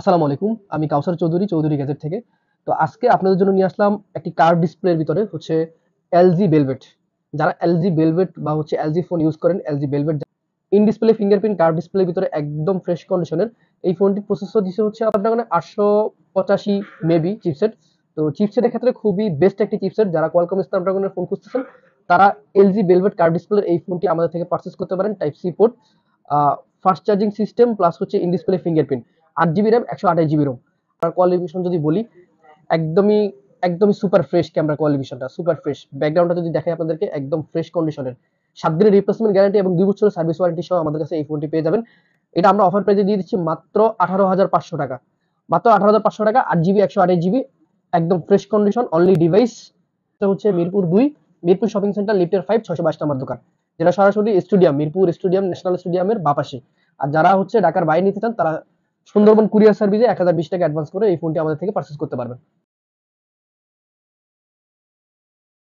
আসসালামু আলাইকুম। আমি কাউসার চৌধুরী, চৌধুরী গ্যাজেট থেকে। তো আজকে আপনাদের জন্য নিয়ে আসলাম একটি কার্ভ ডিসপ্লের ভিতরে হচ্ছে এলজি ভেলভেট। যারা এলজি ভেলভেট বা হচ্ছে এলজি ফোন ইউজ করেন, LG velvet in display fingerprint curve ডিসপ্লের ভিতরে একদম ফ্রেশ কন্ডিশনের এই ফোনটির প্রসেসর দিছে হচ্ছে আপনার 885 মেবি চিপসেট। তো চিপসেটের ক্ষেত্রে খুবই বেস্ট একটি চিপসেট। যারা কোয়ালকম স্ন্যাপড্রাগনের ফোন খুঁজতেছেন তারা এলজি ভেলভেট কার্ভ ডিসপ্লের এই ফোনটি আমাদের থেকে পারচেজ করতে পারেন। Type C port, fast charging system plus হচ্ছে in display fingerprint, 8 GB RAM, 128 GB ROM. আর কোয়ালিফিকেশন যদি বলি, একদমই একদমই সুপার ফ্রেশ ক্যামেরা কোয়ালিফিকেশনটা, সুপার ফ্রেশ। ব্যাকগ্রাউন্ডটা যদি দেখাই আপনাদেরকে, একদম ফ্রেশ কন্ডিশনের। 7 দিনের রিপ্লেসমেন্ট গ্যারান্টি এবং 2 বছরের সার্ভিস ওয়ারেন্টি সহ আমাদের কাছে এই ফোনটি পেয়ে যাবেন। এটা আমরা অফার প্রাইজে দিয়ে দিচ্ছি মাত্র 18,500 টাকা। মাত্র 18,500 টাকা, 8 জিবি, 128 জিবি, একদম ফ্রেশ কন্ডিশন, অনলি ডিভাইস। এটা হচ্ছে মিরপুর 2, মিরপুর শপিং সেন্টার, লিফটের 5, 622 নম্বর দোকান, যেটা সরাসরি স্টেডিয়াম, মিরপুর স্টেডিয়াম, ন্যাশনাল স্টেডিয়ামের বাপাশে। আর যারা হচ্ছে ঢাকার বাইরে নিতে চান তারা সুন্দরবন কুরিয়ার সার্ভিসে 1020 টাকা অ্যাডভান্স করে এই ফোনটি আমাদের থেকে পারচেজ করতে পারবেন।